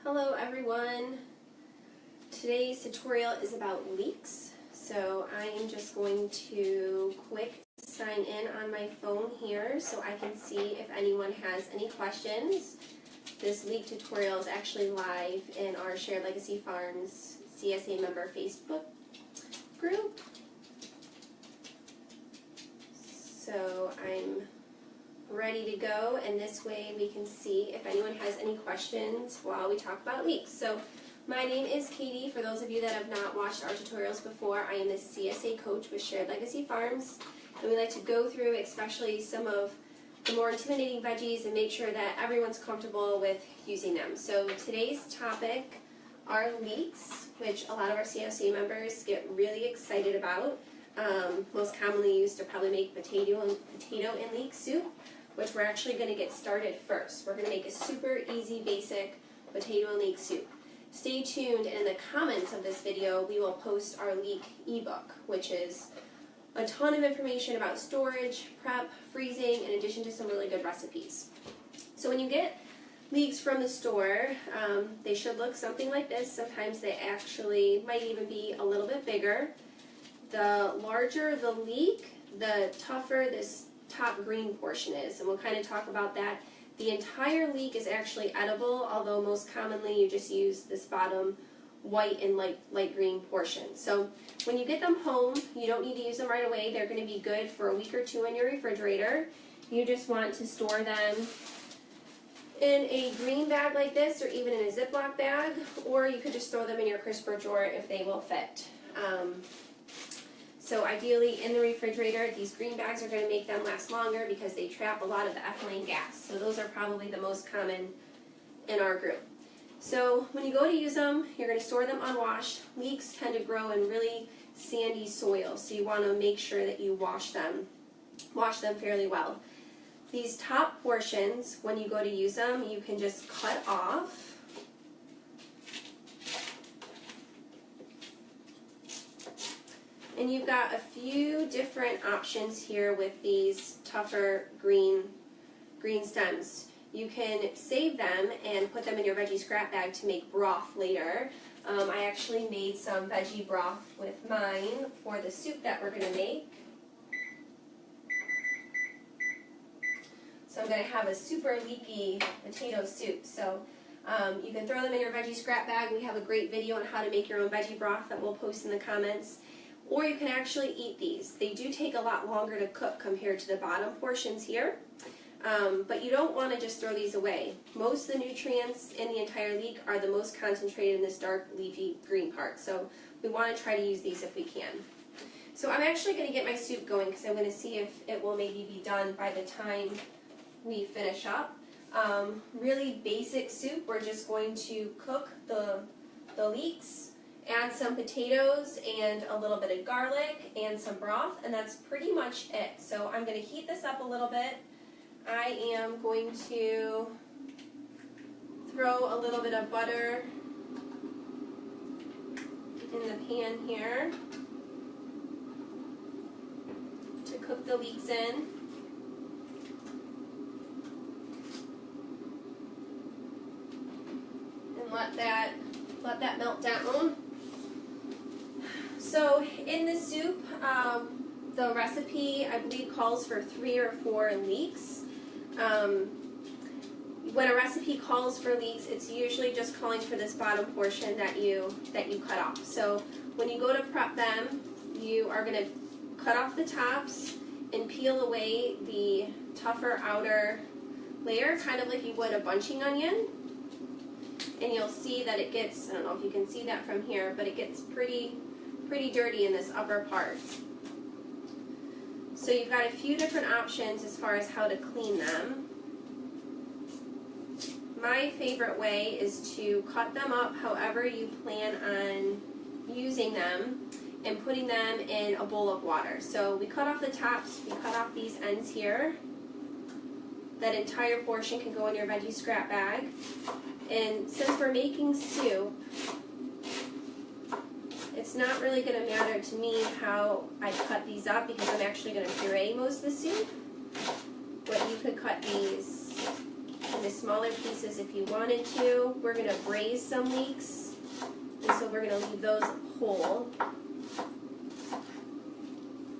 Hello everyone. Today's tutorial is about leeks. So I am just going to quick sign in on my phone here so I can see if anyone has any questions. This leek tutorial is actually live in our Shared Legacy Farms CSA member Facebook group. So I'm ready to go, and this way we can see if anyone has any questions while we talk about leeks. So my name is Katie. For those of you that have not watched our tutorials before, I am the CSA coach with Shared Legacy Farms, and we like to go through especially some of the more intimidating veggies and make sure that everyone's comfortable with using them. So today's topic are leeks, which a lot of our CSA members get really excited about. Most commonly used to probably make potato and leek soup, which we're actually going to get started first. We're going to make a super easy, basic potato and leek soup. Stay tuned, and in the comments of this video, we will post our leek ebook, which is a ton of information about storage, prep, freezing, in addition to some really good recipes. So when you get leeks from the store, they should look something like this. Sometimes they actually might even be a little bit bigger. The larger the leek, the tougher this top green portion is, and we'll kind of talk about that. The entire leek is actually edible, although most commonly you just use this bottom white and light green portion. So when you get them home, you don't need to use them right away. They're going to be good for a week or two in your refrigerator. You just want to store them in a green bag like this, or even in a Ziploc bag, or you could just throw them in your crisper drawer if they will fit. So ideally in the refrigerator, these green bags are going to make them last longer because they trap a lot of the ethylene gas. So those are probably the most common in our group. So when you go to use them, you're going to store them unwashed. Leeks tend to grow in really sandy soil, so you want to make sure that you wash them fairly well. These top portions, when you go to use them, you can just cut off. And you've got a few different options here with these tougher green stems. You can save them and put them in your veggie scrap bag to make broth later. I actually made some veggie broth with mine for the soup that we're going to make. So I'm going to have a super leaky potato soup. So you can throw them in your veggie scrap bag. We have a great video on how to make your own veggie broth that we'll post in the comments. Or you can actually eat these. They do take a lot longer to cook compared to the bottom portions here, but you don't want to just throw these away. Most of the nutrients in the entire leek are the most concentrated in this dark leafy green part, so we want to try to use these if we can. So I'm actually going to get my soup going because I'm going to see if it will maybe be done by the time we finish up. Really basic soup. We're just going to cook the leeks, add some potatoes and a little bit of garlic and some broth, and that's pretty much it. So I'm going to heat this up a little bit. I am going to throw a little bit of butter in the pan here to cook the leeks in. And let that melt down. So in the soup, the recipe I believe calls for 3 or 4 leeks. When a recipe calls for leeks, it's usually just calling for this bottom portion that you cut off. So when you go to prep them, you are going to cut off the tops and peel away the tougher outer layer, kind of like you would a bunching onion. And you'll see that it gets, I don't know if you can see that from here, but it gets pretty dirty in this upper part. So you've got a few different options as far as how to clean them. My favorite way is to cut them up however you plan on using them and putting them in a bowl of water. So we cut off the tops, we cut off these ends here. That entire portion can go in your veggie scrap bag. And since we're making soup, it's not really going to matter to me how I cut these up because I'm actually going to puree most of the soup. But you could cut these in into smaller pieces if you wanted to. We're going to braise some leeks, and so we're going to leave those whole.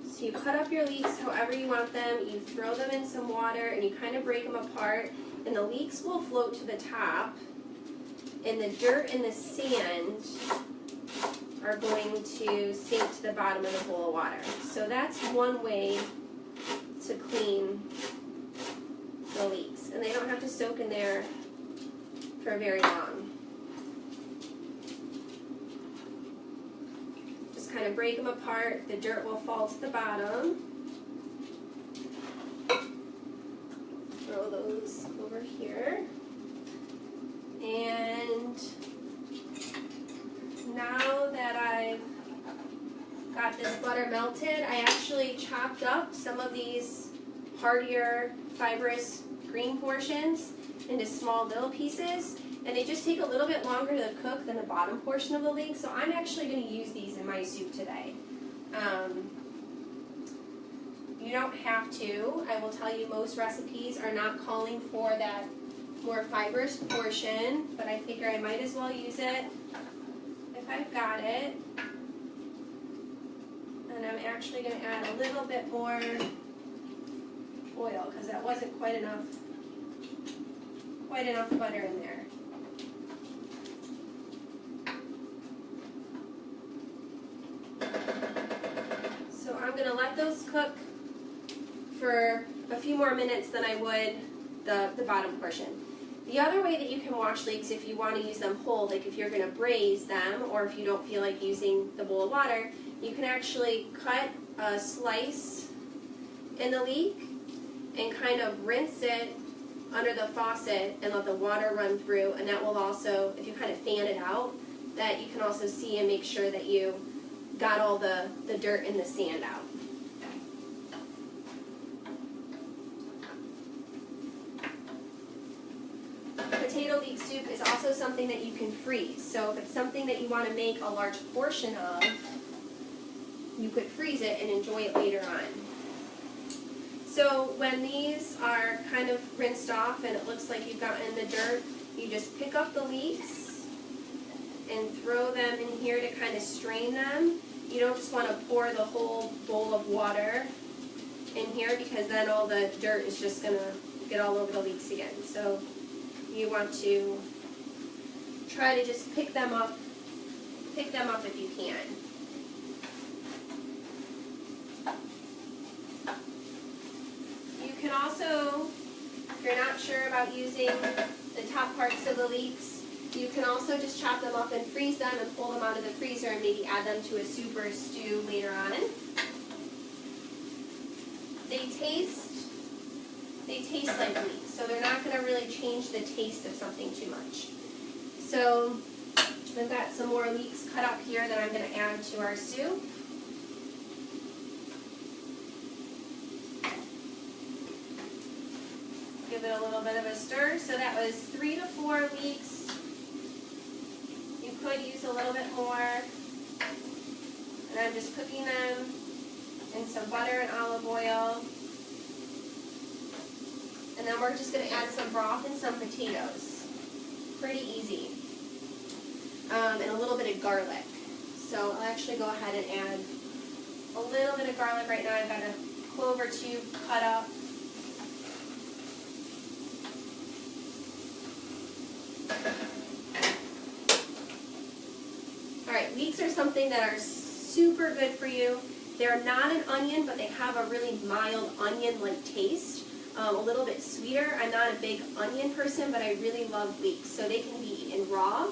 So you cut up your leeks however you want them, you throw them in some water, and you kind of break them apart, and the leeks will float to the top, and the dirt and the sand are going to sink to the bottom of the bowl of water. So that's one way to clean the leeks, and they don't have to soak in there for very long. Just kind of break them apart, the dirt will fall to the bottom. Throw those over here. And now that I've got this butter melted, I actually chopped up some of these hardier, fibrous green portions into small little pieces, and they just take a little bit longer to cook than the bottom portion of the leek, so I'm actually going to use these in my soup today. You don't have to. I will tell you most recipes are not calling for that more fibrous portion, but I figure I might as well use it if I've got it. And I'm actually going to add a little bit more oil because that wasn't quite enough butter in there. So I'm going to let those cook for a few more minutes than I would the bottom portion. The other way that you can wash leeks if you want to use them whole, like if you're going to braise them or if you don't feel like using the bowl of water, you can actually cut a slice in the leek and kind of rinse it under the faucet and let the water run through, and that will also, if you kind of fan it out, that you can also see and make sure that you got all the dirt and the sand out. Potato leek soup is also something that you can freeze. So if it's something that you want to make a large portion of, you could freeze it and enjoy it later on. So when these are kind of rinsed off and it looks like you've gotten the dirt, you just pick up the leeks and throw them in here to kind of strain them. You don't just want to pour the whole bowl of water in here because then all the dirt is just going to get all over the leeks again. So you want to try to just pick them up if you can. You can also, if you're not sure about using the top parts of the leeks, you can also just chop them up and freeze them and pull them out of the freezer and maybe add them to a soup or a stew later on. They taste like leeks, so they're not going to really change the taste of something too much. So I've got some more leeks cut up here that I'm going to add to our soup. Give it a little bit of a stir. So that was 3 to 4 leeks. You could use a little bit more. And I'm just cooking them in some butter and olive oil. And then we're just going to add some broth and some potatoes. Pretty easy. And a little bit of garlic. So I'll actually go ahead and add a little bit of garlic right now. I've got a clove or two cut up. Alright, leeks are something that are super good for you. They're not an onion, but they have a really mild onion-like taste. A little bit sweeter. I'm not a big onion person, but I really love leeks. So they can be eaten raw.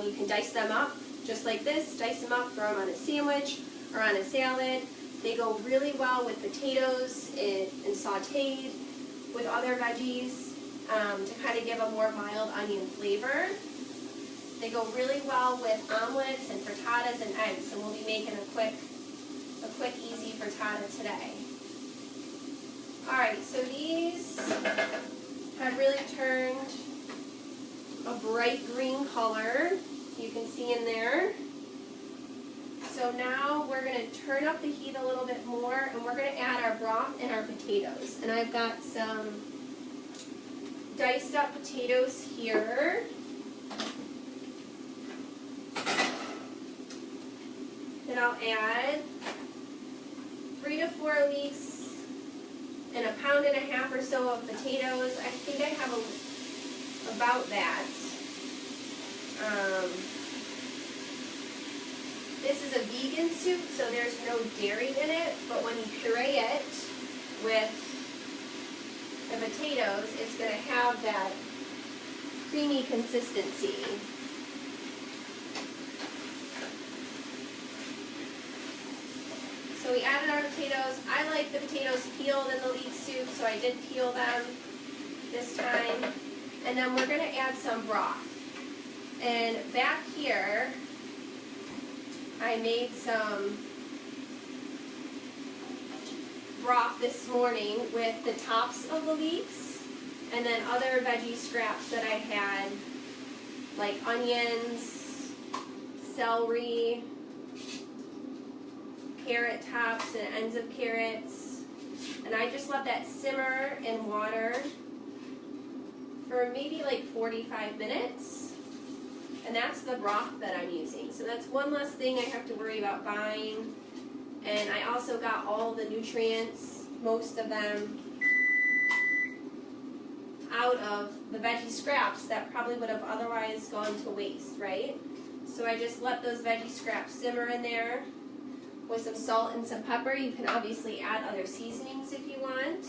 You can dice them up just like this. Dice them up, throw them on a sandwich or on a salad. They go really well with potatoes and sauteed with other veggies to kind of give a more mild onion flavor. They go really well with omelets and frittatas and eggs, and we'll be making a quick, easy frittata today. Alright, so these have really turned a bright green color. You can see in there. So now we're going to turn up the heat a little bit more, and we're going to add our broth and our potatoes. And I've got some diced up potatoes here. Then I'll add 3 to 4 leeks and 1.5 pounds or so of potatoes. I think I have about that. This is a vegan soup, so there's no dairy in it, but when you puree it with the potatoes, it's going to have that creamy consistency. So we added our potatoes. I like the potatoes peeled in the leek soup, so I did peel them this time. And then we're going to add some broth. And back here, I made some broth this morning with the tops of the leeks and then other veggie scraps that I had, like onions, celery, carrot tops and ends of carrots. And I just let that simmer in water for maybe like 45 minutes. And that's the broth that I'm using. So that's one less thing I have to worry about buying. And I also got all the nutrients, most of them, out of the veggie scraps that probably would have otherwise gone to waste, right? So I just let those veggie scraps simmer in there with some salt and some pepper. You can obviously add other seasonings if you want.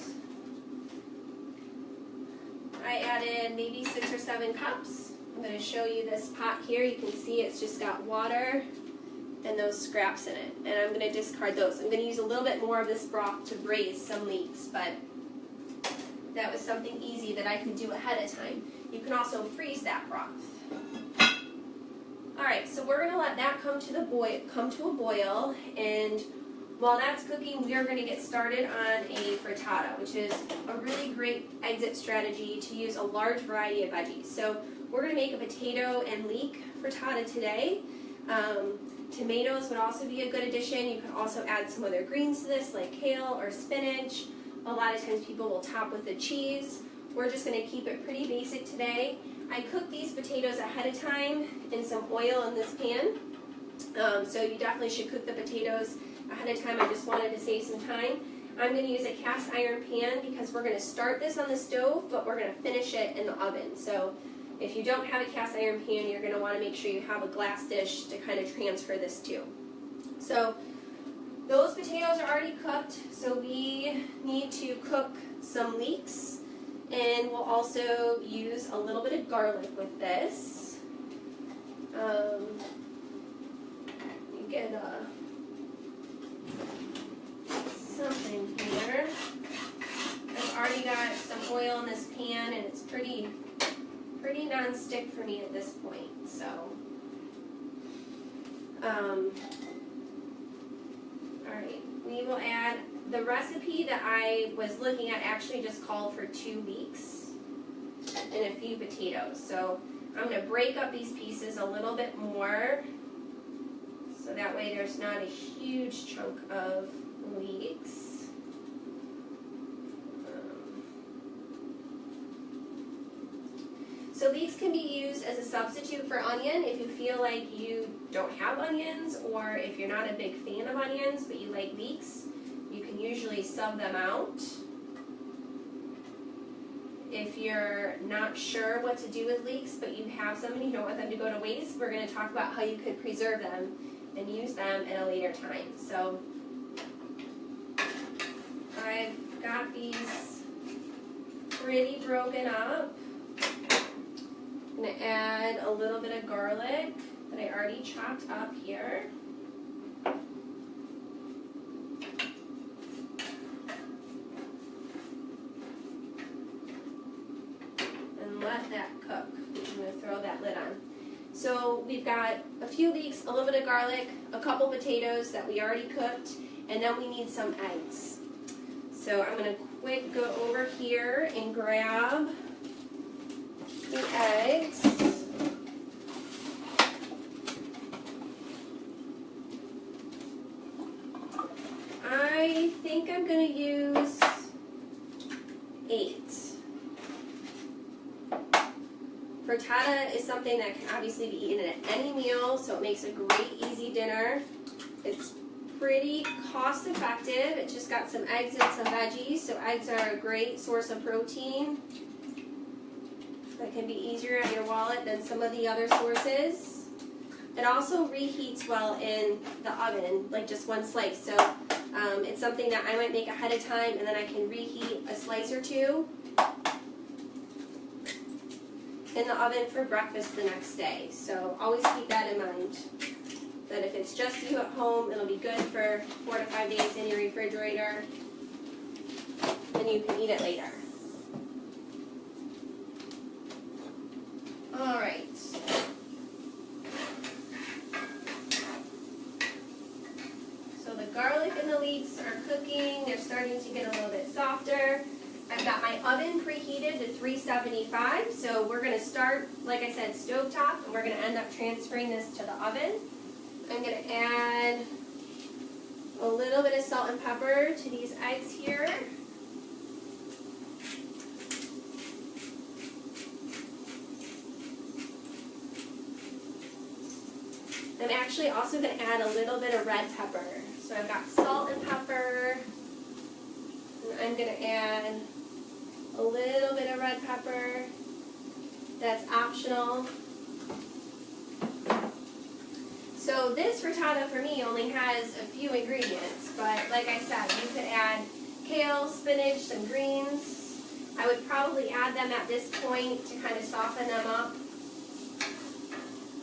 I added maybe 6 or 7 cups. I'm going to show you this pot here. You can see it's just got water and those scraps in it. And I'm going to discard those. I'm going to use a little bit more of this broth to braise some leeks, but that was something easy that I could do ahead of time. You can also freeze that broth. Alright, so we're going to let that come to a boil, and while that's cooking, we are going to get started on a frittata, which is a really great exit strategy to use a large variety of veggies. So we're going to make a potato and leek frittata today. Tomatoes would also be a good addition. You can also add some other greens to this, like kale or spinach. A lot of times people will top with the cheese. We're just going to keep it pretty basic today. I cooked these potatoes ahead of time in some oil in this pan. So you definitely should cook the potatoes ahead of time. I just wanted to save some time. I'm going to use a cast iron pan because we're going to start this on the stove, but we're going to finish it in the oven. So if you don't have a cast iron pan, you're going to want to make sure you have a glass dish to kind of transfer this to. So those potatoes are already cooked, so we need to cook some leeks, and we'll also use a little bit of garlic with this. You get something here. I've already got some oil in this pan, and it's pretty non-stick for me at this point. So, alright, we will add the recipe that I was looking at actually just called for 2 leeks and a few potatoes. So I'm going to break up these pieces a little bit more so that way there's not a huge chunk of leeks. So leeks can be used as a substitute for onion if you feel like you don't have onions, or if you're not a big fan of onions but you like leeks, you can usually sub them out. If you're not sure what to do with leeks but you have some and you don't want them to go to waste, we're going to talk about how you could preserve them and use them at a later time. So I've got these pretty broken up. I'm going to add a little bit of garlic that I already chopped up here. And let that cook. I'm going to throw that lid on. So we've got a few leeks, a little bit of garlic, a couple potatoes that we already cooked, and then we need some eggs. So I'm going to quick go over here and grab the eggs. I think I'm going to use 8. Frittata is something that can obviously be eaten at any meal, so it makes a great easy dinner. It's pretty cost effective. It just got some eggs and some veggies, so eggs are a great source of protein. That can be easier on your wallet than some of the other sources. It also reheats well in the oven, like just one slice. So it's something that I might make ahead of time, and then I can reheat a slice or two in the oven for breakfast the next day. So always keep that in mind, that if it's just you at home, it'll be good for 4 to 5 days in your refrigerator, and you can eat it later. All right. So the garlic and the leeks are cooking. They're starting to get a little bit softer. I've got my oven preheated to 375, so we're going to start, like I said, stovetop, and we're going to end up transferring this to the oven. I'm going to add a little bit of salt and pepper to these eggs here. I'm actually also going to add a little bit of red pepper. So I've got salt and pepper, and I'm going to add a little bit of red pepper. That's optional. So this frittata for me only has a few ingredients, but like I said, you could add kale, spinach, some greens. I would probably add them at this point to kind of soften them up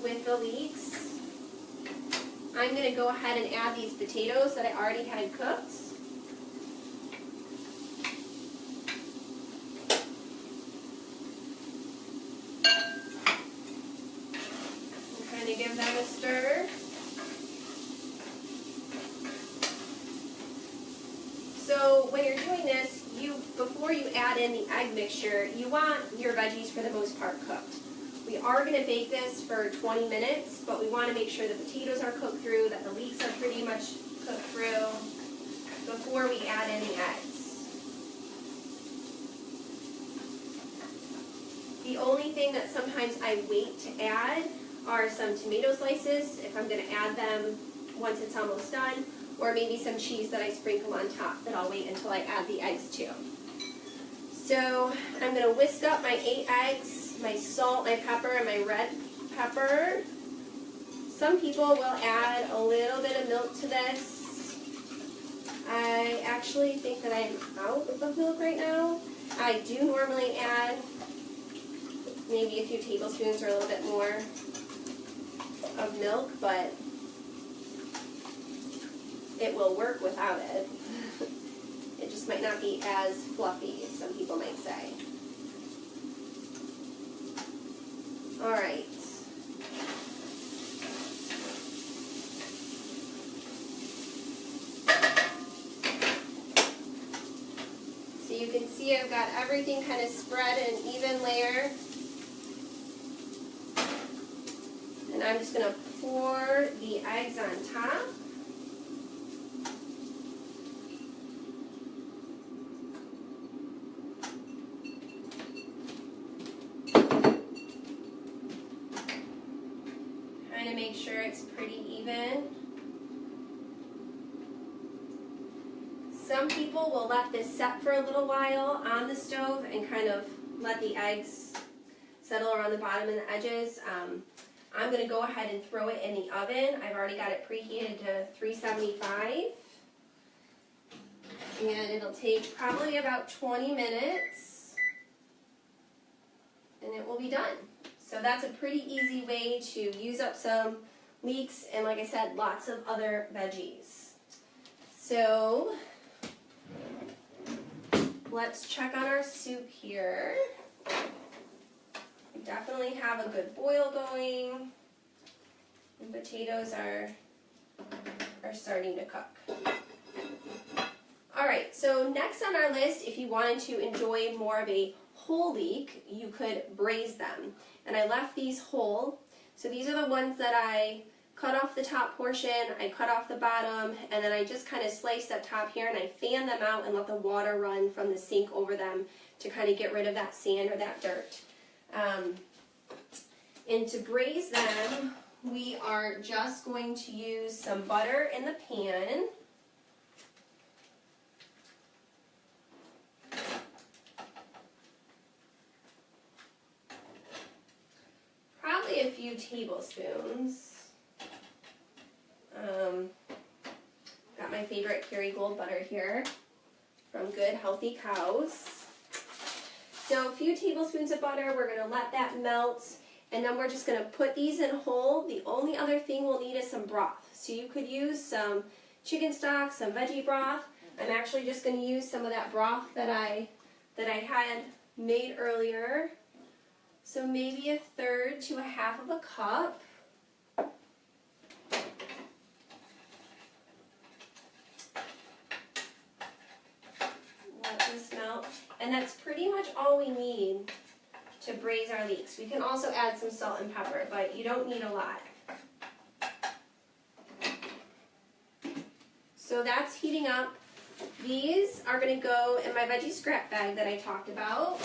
with the leeks. I'm going to go ahead and add these potatoes that I already had cooked. And kind of give them a stir. So when you're doing this, before you add in the egg mixture, you want your veggies for the most part cooked. We are going to bake this for 20 minutes, but we want to make sure the potatoes are cooked through, that the leeks are pretty much cooked through before we add in the eggs. The only thing that sometimes I wait to add are some tomato slices, if I'm going to add them once it's almost done, or maybe some cheese that I sprinkle on top that I'll wait until I add the eggs to. So I'm going to whisk up my 8 eggs, my salt, my pepper, and my red pepper. Some people will add a little bit of milk to this. I actually think that I'm out of milk right now. I do normally add maybe a few tablespoons or a little bit more of milk, but it will work without it. It just might not be as fluffy as some people might say. All right. So you can see I've got everything kind of spread in an even layer. And I'm just going to pour the eggs on top. Kind of make sure it's pretty even. Some people will let this set for a little while on the stove and kind of let the eggs settle around the bottom and the edges. I'm going to go ahead and throw it in the oven. I've already got it preheated to 375. And it'll take probably about 20 minutes. And it will be done. So that's a pretty easy way to use up some leeks and, like I said, lots of other veggies. So let's check on our soup here. We definitely have a good boil going. The potatoes are starting to cook. Alright, so next on our list, if you wanted to enjoy more of a whole leek, you could braise them. And I left these whole. So these are the ones that I cut off the top portion, I cut off the bottom, and then I just kind of sliced up top here and I fanned them out and let the water run from the sink over them to kind of get rid of that sand or that dirt. And to braise them, we are just going to use some butter in the pan. Probably a few tablespoons. Got my favorite Kerrygold butter here from Good Healthy Cows. So a few tablespoons of butter, we're going to let that melt, and then we're just going to put these in whole. The only other thing we'll need is some broth. So you could use some chicken stock, some veggie broth. I'm actually just going to use some of that broth that I had made earlier. So maybe 1/3 to 1/2 of a cup. Let this melt. And that's pretty much all we need to braise our leeks. We can also add some salt and pepper, but you don't need a lot. So that's heating up. These are going to go in my veggie scrap bag that I talked about.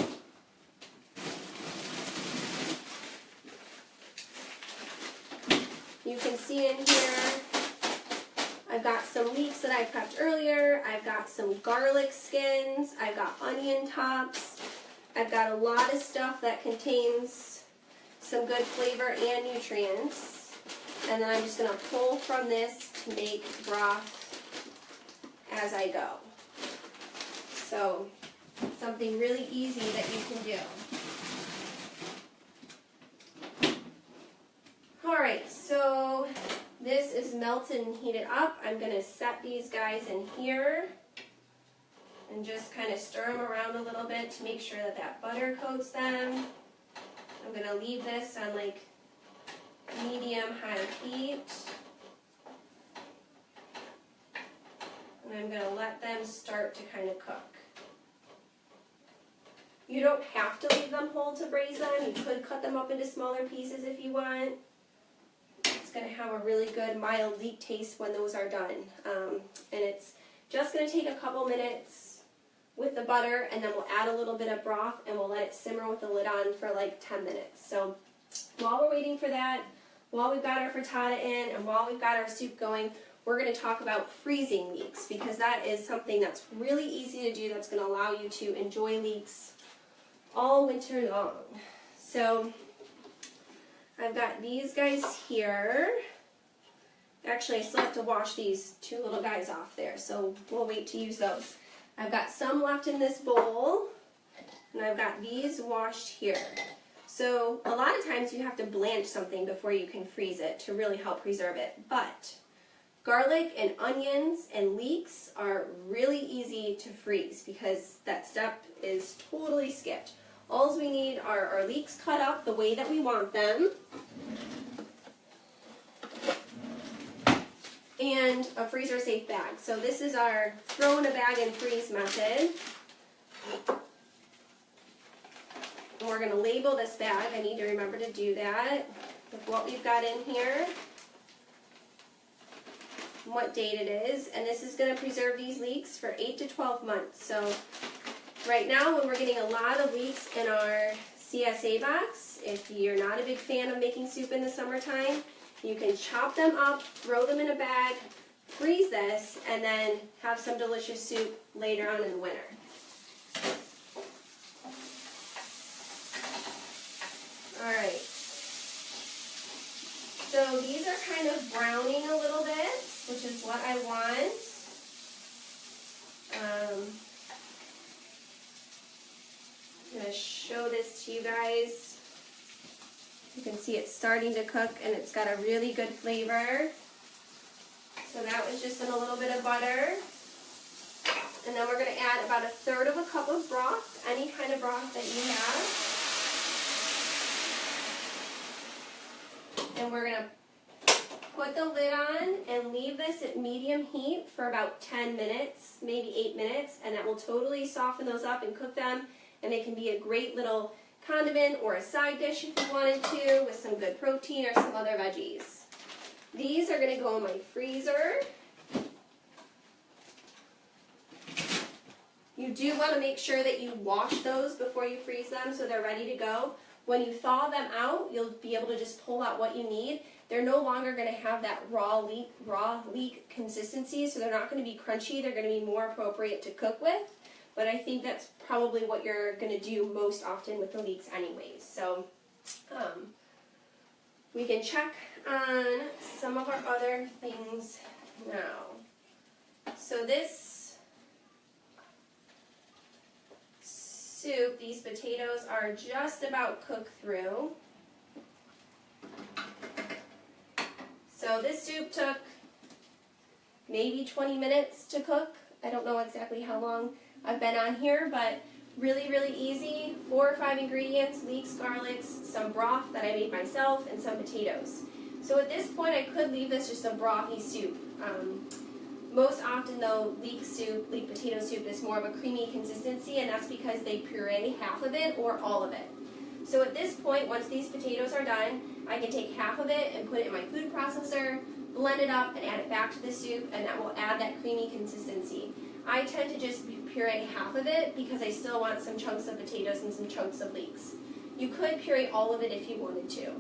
You can see in here, I've got some leeks that I prepped earlier. I've got some garlic skins. I've got onion tops. I've got a lot of stuff that contains some good flavor and nutrients. And then I'm just going to pull from this to make broth as I go. So, something really easy that you can do. Alright, so this is melted and heated up. I'm going to set these guys in here and just kind of stir them around a little bit to make sure that that butter coats them. I'm going to leave this on like medium-high heat. And I'm going to let them start to kind of cook. You don't have to leave them whole to braise them. You could cut them up into smaller pieces if you want. It's going to have a really good mild leek taste when those are done. And it's just going to take a couple minutes with the butter, and then we'll add a little bit of broth and we'll let it simmer with the lid on for like 10 minutes. So while we're waiting for that, while we've got our frittata in and while we've got our soup going, we're going to talk about freezing leeks, because that is something that's really easy to do that's going to allow you to enjoy leeks all winter long. So I've got these guys here. Actually, I still have to wash these two little guys off there, so we'll wait to use those. I've got some left in this bowl, and I've got these washed here. So a lot of times you have to blanch something before you can freeze it to really help preserve it. But garlic and onions and leeks are really easy to freeze because that step is totally skipped. All we need are our leeks cut up the way that we want them, and a freezer safe bag. So this is our throw in a bag and freeze method. And we're going to label this bag. I need to remember to do that with what we've got in here, what date it is, and this is going to preserve these leeks for 8 to 12 months. So right now, when we're getting a lot of leeks in our CSA box, if you're not a big fan of making soup in the summertime, you can chop them up, throw them in a bag, freeze this, and then have some delicious soup later on in the winter. Alright, so these are kind of browning a little bit, which is what I want. I'm going to show this to you guys. You can see it's starting to cook and it's got a really good flavor. So that was just in a little bit of butter. And then we're going to add about 1/3 of a cup of broth, any kind of broth that you have. And we're going to put the lid on and leave this at medium heat for about 10 minutes, maybe 8 minutes, and that will totally soften those up and cook them. And they can be a great little condiment or a side dish if you wanted to, with some good protein or some other veggies. These are going to go in my freezer. You do want to make sure that you wash those before you freeze them so they're ready to go. When you thaw them out, you'll be able to just pull out what you need. They're no longer going to have that raw leek consistency, so they're not going to be crunchy. They're going to be more appropriate to cook with. But I think that's probably what you're going to do most often with the leeks anyways. So we can check on some of our other things now. So this soup, these potatoes are just about cooked through. So this soup took maybe 20 minutes to cook. I don't know exactly how long I've been on here, but really, really easy. 4 or 5 ingredients: leeks, garlics, some broth that I made myself, and some potatoes. So at this point I could leave this just a brothy soup. Most often though, leek potato soup is more of a creamy consistency, and that's because they puree half of it or all of it. So at this point, once these potatoes are done, I can take half of it and put it in my food processor, blend it up, and add it back to the soup, and that will add that creamy consistency. I tend to just puree half of it because I still want some chunks of potatoes and some chunks of leeks. You could puree all of it if you wanted to.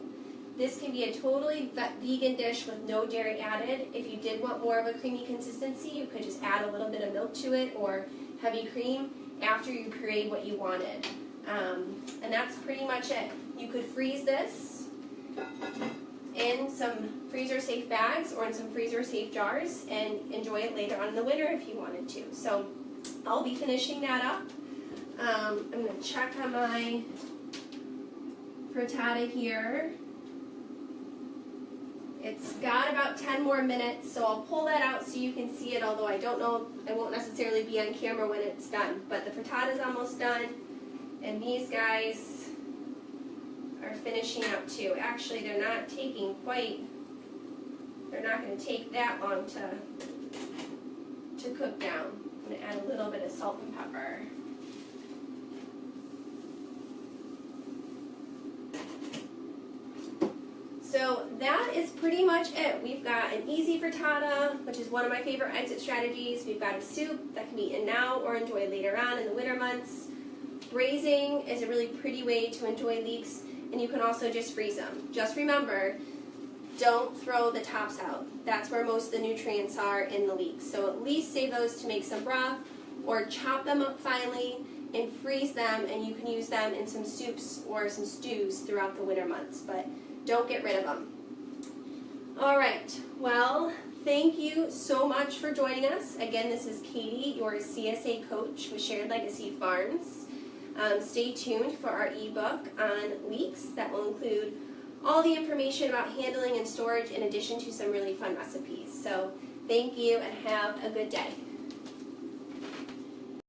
This can be a totally vegan dish with no dairy added. If you did want more of a creamy consistency, you could just add a little bit of milk to it or heavy cream after you pureed what you wanted. And that's pretty much it. You could freeze this in some freezer-safe bags or in some freezer-safe jars and enjoy it later on in the winter if you wanted to. So I'll be finishing that up. I'm going to check on my frittata here. It's got about 10 more minutes, so I'll pull that out so you can see it, although I don't know, I won't necessarily be on camera when it's done. But the frittata is almost done, and these guys are finishing up too. Actually, they're not taking they're not going to take that long to cook down. I'm going to add a little bit of salt and pepper. So that is pretty much it. We've got an easy frittata, which is one of my favorite exit strategies. We've got a soup that can be eaten now or enjoyed later on in the winter months. Braising is a really pretty way to enjoy leeks, and you can also just freeze them. Just remember, don't throw the tops out. That's where most of the nutrients are in the leeks. So at least save those to make some broth, or chop them up finely and freeze them, and you can use them in some soups or some stews throughout the winter months. But don't get rid of them. All right, well, thank you so much for joining us. Again, this is Katie, your CSA coach with Shared Legacy Farms. Stay tuned for our ebook on leeks that will include all the information about handling and storage in addition to some really fun recipes. So thank you and have a good day.